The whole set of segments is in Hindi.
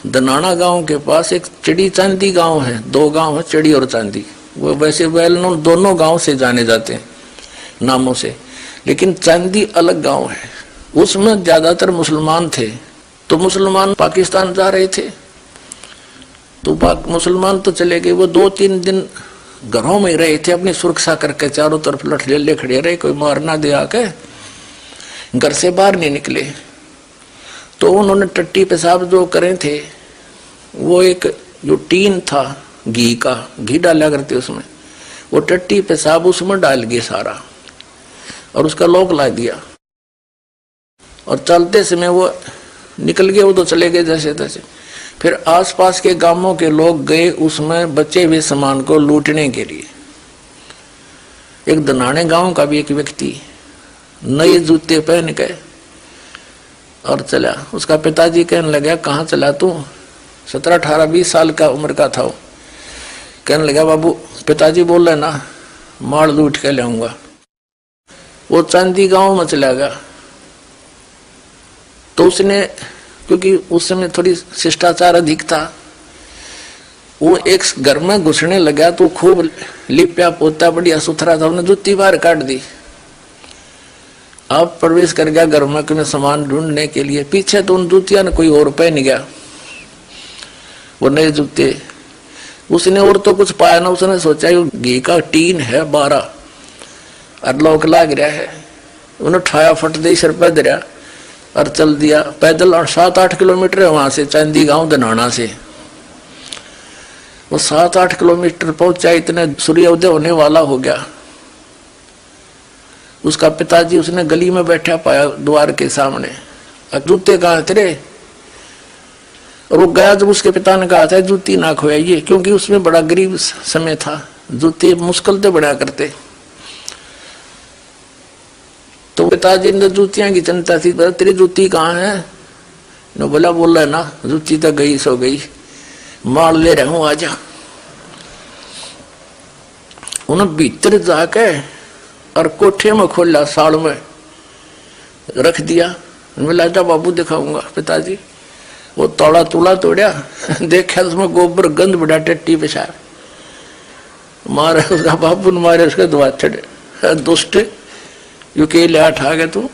दनाना गांव के पास एक चिड़ी चांदी गांव है, दो गांव है, चिड़ी और चांदी। वो वैसे वेल नोन दोनों गांव से जाने जाते हैं नामों से, लेकिन चांदी अलग गांव है। उसमें ज्यादातर मुसलमान थे, तो मुसलमान पाकिस्तान जा रहे थे, तो मुसलमान तो चले गए। वो 2-3 दिन घरों में रहे थे, अपनी सुरक्षा करके चारों तरफ लठ ले खड़े रहे, कोई मार ना दे आके, घर से बाहर नहीं निकले। तो उन्होंने टट्टी पेशाब जो करे थे, वो एक जो टीन था घी का, घी डाला करते उसमें, वो टट्टी पेशाब उसमें डाल गए सारा और उसका लॉक ला दिया। और चलते समय वो निकल गए, वो तो चले गए जैसे तैसे। फिर आसपास के गांवों के लोग गए उसमें बचे हुए सामान को लूटने के लिए। एक दनाने गांव का भी एक व्यक्ति नए जूते पहन के और चला। उसका पिताजी कहने लगा, कहाँ चला तू? 17-18-20 साल का उम्र का था वो। कहने लगा, बाबू पिताजी बोल रहे ना, माल लूट के लाऊंगा। वो चांदी गांव में चला गया। तो उसने, क्योंकि उस समय थोड़ी शिष्टाचार अधिक था, वो एक घर में घुसने लगा तो खूब लिपया पोता बढ़िया सुथरा था, उन्हें जूती बाहर काट दी। अब प्रवेश कर गया घर में सामान ढूंढने के लिए। पीछे तो उन जूतिया ने कोई और पहन गया, वो नए जूते। उसने और तो कुछ पाया ना, उसने सोचा घी का टीन है 12 और लौक लाग रहा है। उन्हें ठाया फट दे सिर पर दरिया और चल दिया पैदल। और 7-8 किलोमीटर है वहां से, चांदी गांव दनाना से। वो 7-8 किलोमीटर पहुंचा, इतने सूर्योदय होने वाला हो गया। उसका पिताजी उसने गली में बैठा पाया द्वार के सामने। जूते कहाँ तेरे? और वो गया, जब उसके पिता ने कहा था जूती ना खोइए, क्योंकि उसमें बड़ा गरीब समय था, जूते मुश्किल से बना करते। तो पिताजी ने जूतियां की चिंता थी, तेरी जूती कहाँ है? बोला, बोल रहा है ना, जूती तो गई सो गई, माल ले रहा हूं, आजा। उन्हें भीतर जाके और कोठे में खोला, साड़ में रख दिया। बोला, जा बाबू दिखाऊंगा। पिताजी वो तोड़ा तुला तोड़ा, देखा उसमें गोबर गंध बड़ा, टट्टी पेशाब। मारे उसका बाबू ने, मारे उसके दुआ चढ़े, दुष्ट यूके ले आ गए तू।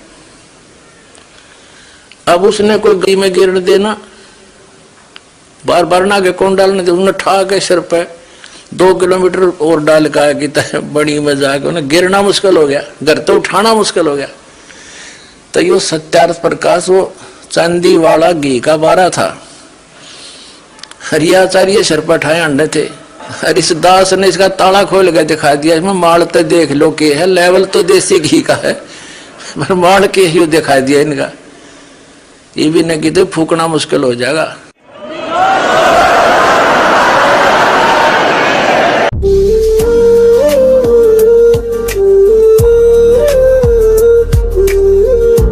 अब उसने कोई गली में गिर देना, बार बार ना के कौन डालने दे, उन्हें ठा के सिर पे 2 किलोमीटर और डाल का बड़ी मजाक। उन्हें गिरना मुश्किल हो गया, घर तो उठाना मुश्किल हो गया। तो यो सत्यार्थ प्रकाश वो चांदी वाला घी का 12 था। हरियाचार्य सिर पर ठाए अंडे थे। हरिदास ने इसका ताला खोल के दिखा दिया, इसमें माल तो देख लो के है, लेवल तो देसी घी का है, पर माल के ही दिखा दिया इनका। ये भी न कि फूकना मुश्किल हो जाएगा।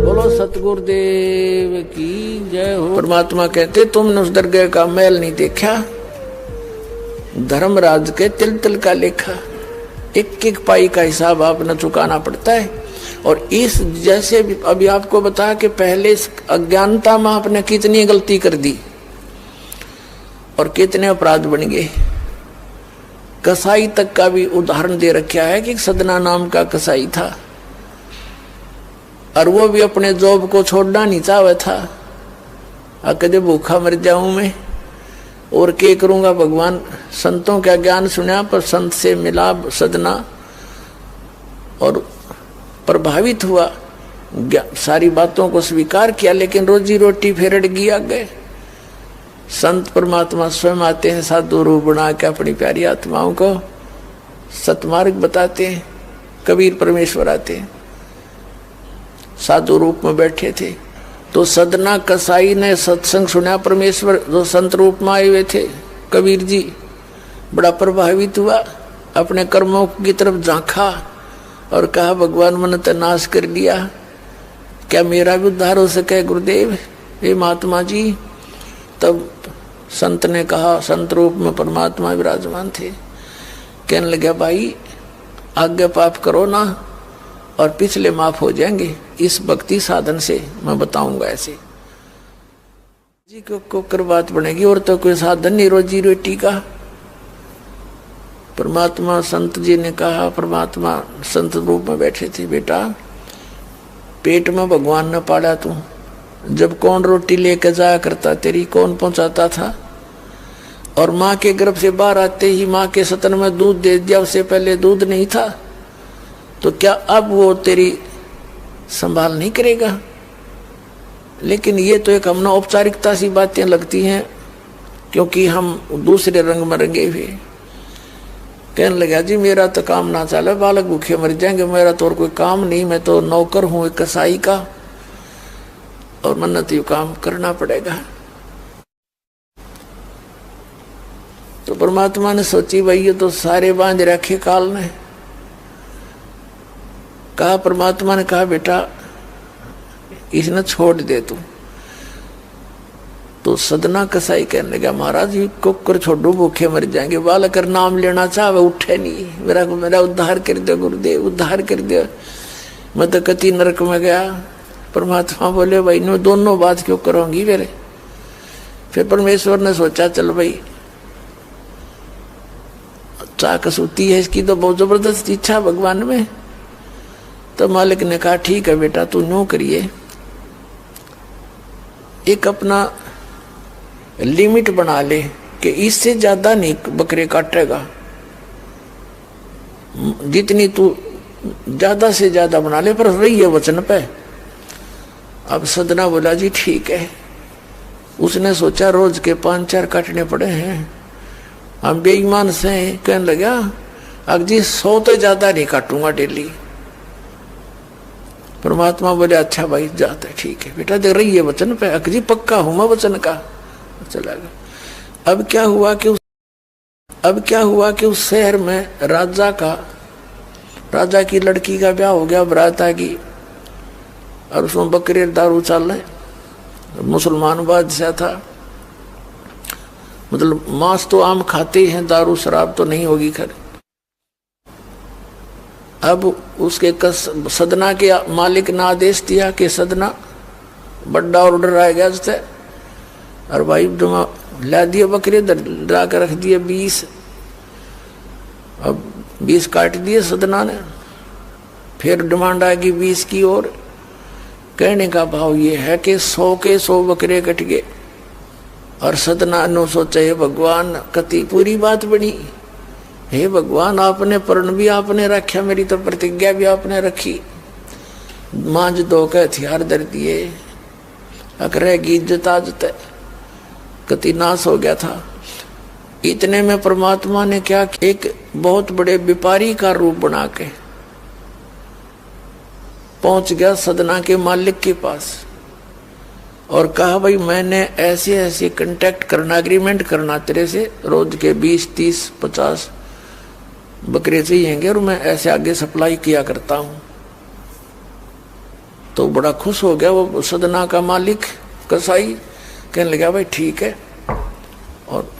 बोलो सतगुरुदेव की जय हो। परमात्मा कहते, तुमने उस दरगाह का मैल नहीं देखा, धर्मराज के तिल तिल का लेखा, एक एक पाई का हिसाब आपने चुकाना पड़ता है। और इस जैसे अभी आपको बताया कि पहले इस अज्ञानता में आपने कितनी गलती कर दी और कितने अपराध बन गए। कसाई तक का भी उदाहरण दे रखा है कि सदना नाम का कसाई था, और वो भी अपने जॉब को छोड़ना नहीं चाहता था। कदे भूखा मर जाऊं मैं और क्या करूंगा। भगवान संतों का ज्ञान सुना, पर संत से मिला सदना और प्रभावित हुआ, सारी बातों को स्वीकार किया, लेकिन रोजी रोटी फिर अड़ गई आगे। संत परमात्मा स्वयं आते हैं साधु रूप बना के, अपनी प्यारी आत्माओं को सतमार्ग बताते हैं। कबीर परमेश्वर आते हैं, साधु रूप में बैठे थे। तो सदना कसाई ने सत्संग सुना, परमेश्वर जो संत रूप में आए हुए थे, कबीर जी बड़ा प्रभावित हुआ, अपने कर्मों की तरफ झांका और कहा, भगवान मैंने तो नाश कर दिया, क्या मेरा भी उद्धार हो सके गुरुदेव, हे महात्मा जी। तब संत ने कहा, संत रूप में परमात्मा विराजमान थे, कहने लगे, भाई आगे पाप करो ना और पिछले माफ हो जाएंगे, इस भक्ति साधन से मैं बताऊंगा ऐसे। जी को कर बात बनेगी और तो कोई साधन नहीं रोजी रोटी का। परमात्मा संत जी ने कहा, परमात्मा संत रूप में बैठे थे, बेटा पेट में भगवान न पाला तू, जब कौन रोटी लेकर जाया करता तेरी, कौन पहुंचाता था? और माँ के गर्भ से बाहर आते ही माँ के सतन में दूध दे दिया, उससे पहले दूध नहीं था, तो क्या अब वो तेरी संभाल नहीं करेगा? लेकिन ये तो एक हमने औपचारिकता सी बातें लगती हैं, क्योंकि हम दूसरे रंग में रंगे हुए। कहने लगा जी मेरा तो काम ना चले, बालक भूखे मर जाएंगे, मेरा तो और कोई काम नहीं, मैं तो नौकर हूं एक कसाई का, और मन्नत यू काम करना पड़ेगा। तो परमात्मा ने सोची भाई ये तो सारे बांध रखे काल ने। कहा, परमात्मा ने कहा बेटा इसने छोड़ दे तू। तो सदना कसाई कहने लगा, महाराज ये कुकर छोड़ो भूखे मर जाएंगे, बालक कर नाम लेना चाहे उठे नहीं, मेरा उद्धार कर दो गुरुदेव, उद्धार कर दो, मैं तो कति नरक में गया। परमात्मा बोले भाई नो दोनों बात क्यों करोगी मेरे? फिर परमेश्वर ने सोचा चल भाई चाह कसूती है इसकी, तो बहुत जबरदस्त इच्छा भगवान में। तो मालिक ने कहा ठीक है बेटा तू नो करिए, एक अपना लिमिट बना ले कि इससे ज्यादा नहीं बकरे काटेगा, जितनी तू ज्यादा से ज्यादा बना ले, पर रही है वचन पे। अब सदना बोला जी ठीक है। उसने सोचा रोज के 5-4 काटने पड़े हैं, हम बेईमान से। कहने लगा अब जी 100 तो ज्यादा नहीं काटूंगा डेली। परमात्मा बोले अच्छा भाई जाते ठीक है बेटा, देख रही है वचन पे, अकजी पक्का हूं मैं वचन का। चला गया। अब क्या हुआ कि उस शहर में राजा की लड़की का ब्याह हो गया, बारात आ गई, और उसमें बकरे दारू चल रहे। मुसलमान बादशाह था, मतलब मांस तो आम खाते हैं, दारू शराब तो नहीं होगी खैर। अब उसके सदना के मालिक ने आदेश दिया कि सदना बड़ा ऑर्डर आएगा जैसे, और भाई ला दिए बकरे ला कर रख दिए 20। अब 20 काट दिए सदना ने, फिर डिमांड आ गई 20 की। और कहने का भाव ये है कि 100 के 100 बकरे कट गए। और सदना ने सोचा भगवान कति पूरी बात बनी, हे भगवान आपने प्रण भी आपने रखा, मेरी तो प्रतिज्ञा भी आपने रखी, मांझ दो के हथियार धर दिए, अकरेगी इज्जत आजत कति नाश हो गया था। इतने में परमात्मा ने क्या, एक बहुत बड़े व्यापारी का रूप बना के पहुंच गया सदना के मालिक के पास और कहा भाई मैंने ऐसे ऐसे कांटेक्ट करना, एग्रीमेंट करना तेरे से, रोज के 20, 30, 50 बकरे चाहिएंगे और मैं ऐसे आगे सप्लाई किया करता हूं। तो बड़ा खुश हो गया वो सदना का मालिक कसाई, कहने लगा भाई ठीक है। और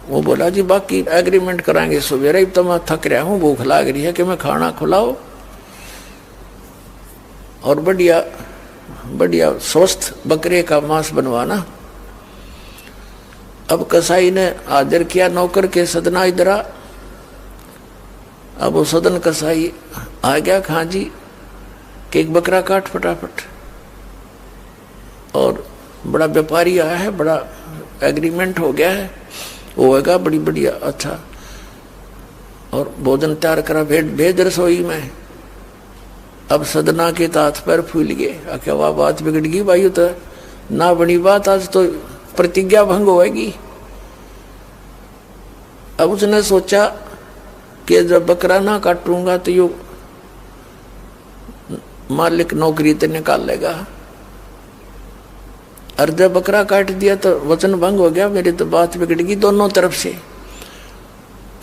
वो बोला जी बाकी एग्रीमेंट कराएंगे सवेरे, तो मैं थक रहा हूं, भूख लग रही है कि मैं खाना खिलाओ और बढ़िया बढ़िया स्वस्थ बकरे का मांस बनवाना। अब कसाई ने आदर किया नौकर के, सदना इधर आ। अब वो सदन कसाई आ गया, खां जी कि एक बकरा काट फटाफट। और बड़ा व्यापारी आया है, बड़ा एग्रीमेंट हो गया है, वो होगा बड़ी बढ़िया अच्छा। और भोजन तैयार करा, भेज रसोई में। अब सदना के तात पैर फूल गए, क्या वाह बात बिगड़ गई भाई, तो ना बनी बात, आज तो प्रतिज्ञा भंग होगी। अब उसने सोचा कि जब बकरा ना काटूंगा तो यो मालिक नौकरी तो निकाल लेगा, और जब बकरा काट दिया तो वचन भंग हो गया, मेरी तो बात बिगड़ गई दोनों तरफ से।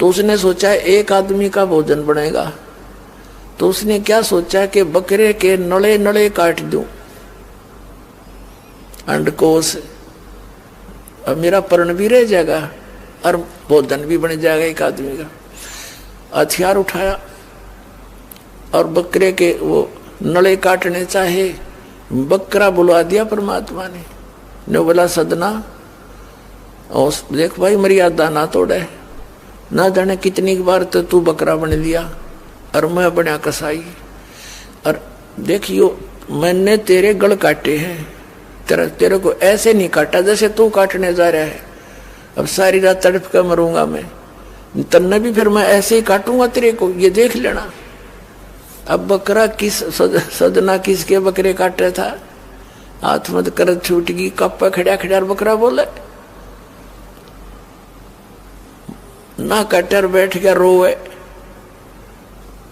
तो उसने सोचा एक आदमी का भोजन बनेगा, तो उसने क्या सोचा कि बकरे के नड़े नड़े काट दूं अंडकोश, अब मेरा पर्ण भी रह जाएगा और भोजन भी बन जाएगा एक आदमी का। हथियार उठाया और बकरे के वो नड़े काटने चाहे, बकरा बुलवा दिया परमात्मा ने बोला सदना और देख भाई मर्यादा ना तोड़े, ना जाने कितनी बार तो तू बकरा बन लिया और मैं बना कसाई। और देखियो मैंने तेरे गल काटे हैं, तेरे को ऐसे नहीं काटा जैसे तू काटने जा रहा है। अब सारी रात तड़प कर मरूंगा मैं, तन्ने भी फिर मैं ऐसे ही काटूंगा तेरे को, ये देख लेना। अब बकरा किस सदना किसके बकरे काट रहा था, हाथ मत कर छूट गई, कप्पा खड़ा खड़ा बकरा बोले ना कटर बैठ गया रोए।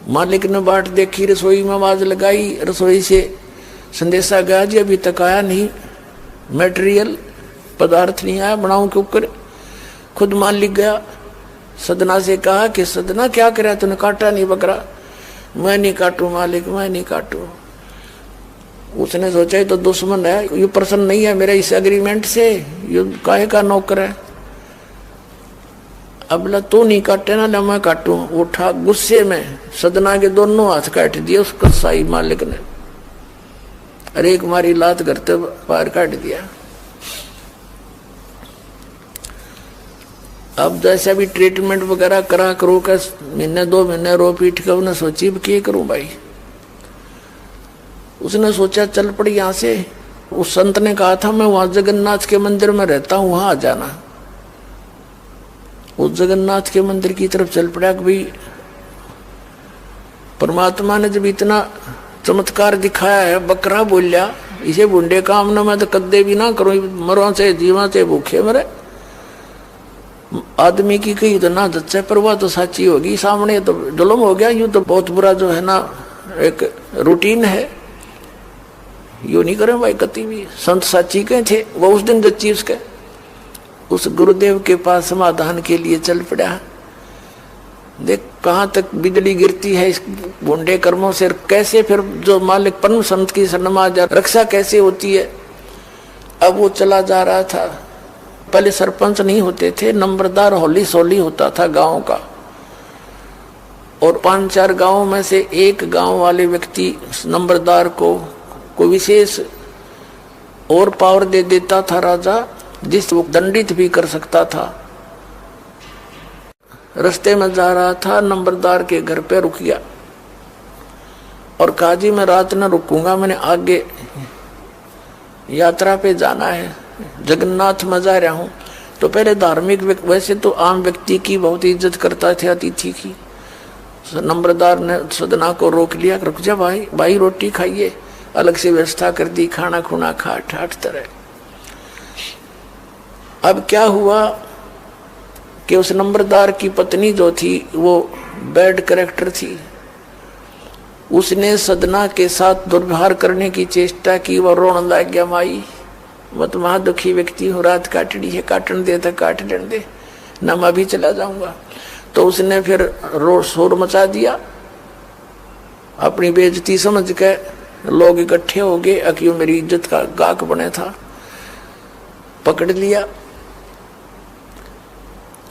मालिक ने बाट देखी, रसोई में आवाज लगाई, रसोई से संदेशा गया जी अभी तक आया नहीं, मटेरियल पदार्थ नहीं आया, बनाऊं क्यों कर। खुद मालिक गया, सदना से कहा कि सदना क्या करे, तूने काटा नहीं बकरा। मैं नहीं काटू मालिक, मैं नहीं काटू। उसने सोचा ये तो दुश्मन है, ये प्रसन्न नहीं है मेरे इस एग्रीमेंट से, ये काहे का नौकर है। अब ला तू नहीं काटे ना, मैं काटू। उठा गुस्से में सदना के दोनों हाथ काट दिए उस कसाई मालिक ने, अरे एक मारी लात करते पार काट दिया। अब जैसे भी ट्रीटमेंट वगैरह करा करो का, महीने 2 महीने रो पीट कर उन्हें सोची क्या करूं भाई। उसने सोचा चल पड़ी यहां से। उस संत ने कहा था मैं वहां जगन्नाथ के मंदिर में रहता हूं, वहां आ जाना। उस जगन्नाथ के मंदिर की तरफ चल पड़ा कि भाई परमात्मा ने जब इतना चमत्कार दिखाया है, बकरा बोलिया, इसे बुंडे काम ना मैं तो कदे भी ना करूं, मरो से जीवा से भूखे मरे। आदमी की कही तो ना जच्चे पर वह तो सच्ची होगी, सामने तो जुल्म हो गया। यूं तो बहुत बुरा जो है ना एक रूटीन है, यूं नहीं करें भाई कति भी। संत साची के थे वो उस दिन जच्ची उसके, उस गुरुदेव के पास समाधान के लिए चल पड़ा। देख कहाँ तक बिजली गिरती है इस बुंडे कर्मों से, कैसे फिर जो मालिक परम संत की शरणमा जा रक्षा कैसे होती है। अब वो चला जा रहा था, पहले सरपंच नहीं होते थे, नंबरदार होली सोली होता था गांव का, और 5-4 गांव में से एक गांव वाले व्यक्ति नंबरदार को कोई विशेष और पावर दे देता था राजा, जिस वो दंडित भी कर सकता था। रास्ते में जा रहा था, नंबरदार के घर पे रुक गया और कहा जी मैं रात न रुकूंगा, मैंने आगे यात्रा पे जाना है, जगन्नाथ में जा रहा हूं। तो पहले धार्मिक वैसे तो आम व्यक्ति की बहुत इज्जत करता थे, अतिथि की। नंबरदार ने सदना को रोक लिया, रुक जा भाई, भाई रोटी खाइए, अलग से व्यवस्था कर दी, खाना खुना खा ठाठ तरह। अब क्या हुआ कि उस नंबरदार की पत्नी जो थी वो बैड कैरेक्टर थी, उसने सदना के साथ दुर्व्यवहार करने की चेष्टा की। वो रोने लग गया, माई मत महा दुखी व्यक्ति हो, रात काटनी है, काटन दे तो काट लेने दे ना, मैं भी चला जाऊंगा। तो उसने फिर शोर मचा दिया, अपनी बेइज्जती समझ के लोग इकट्ठे हो गए, अक्यों मेरी इज्जत का गाक बने था, पकड़ लिया।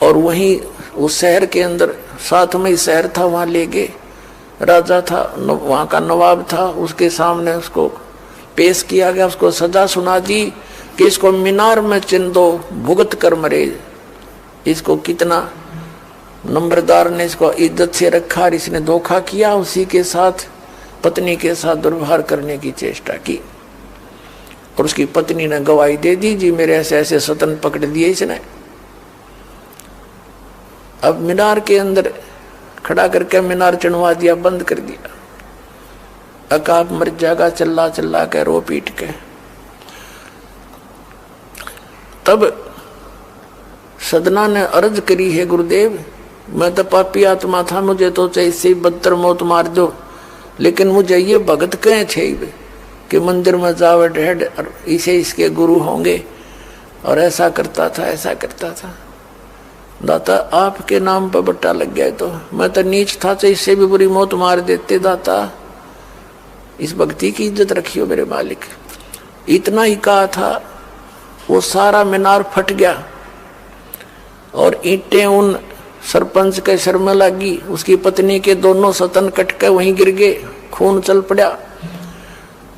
और वहीं उस शहर के अंदर, साथ में ही शहर था, वहां ले गए। राजा था, वहां का नवाब था, उसके सामने उसको पेश किया गया, उसको सजा सुना दी कि इसको मीनार में चिन दो, भुगत कर मरे। इसको कितना नंबरदार ने इसको इज्जत से रखा और इसने धोखा किया, उसी के साथ पत्नी के साथ दुर्व्यवहार करने की चेष्टा की। और उसकी पत्नी ने गवाही दे दी, जी मेरे ऐसे ऐसे सतन पकड़ दिए इसने। अब मीनार के अंदर खड़ा करके मीनार चढ़वा दिया, बंद कर दिया। अकाब मर जाएगा, चिल्ला चिल्ला के रो पीट के। तब सदना ने अर्ज करी है, गुरुदेव मैं तो पापी आत्मा था, मुझे तो चाहे इससे बदतर मौत मार दो, लेकिन मुझे ये भगत कहे थे कि मंदिर में जावे ढेड और इसे इसके गुरु होंगे, और ऐसा करता था ऐसा करता था। दाता आपके नाम पर बट्टा लग गया, तो मैं तो नीच था, तो इससे भी बुरी मौत मार देते। दाता इस भक्ति की इज्जत रखियो मेरे मालिक। इतना ही कहा था, वो सारा मीनार फट गया और ईंटें उन सरपंच के सिर में लगी, उसकी पत्नी के दोनों सतन कट के वहीं गिर गए, खून चल पड़ा।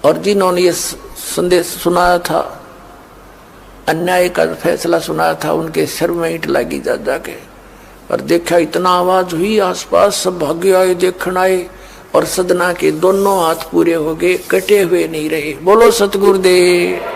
और जिन्होंने ये संदेश सुनाया था अन्याय का फैसला सुना था, उनके सिर में ईंट लगी जा जाके। और देखा इतना आवाज हुई, आसपास सब भागे आए, देखने आए, और सदना के दोनों हाथ पूरे हो गए, कटे हुए नहीं रहे। बोलो सतगुरुदेव।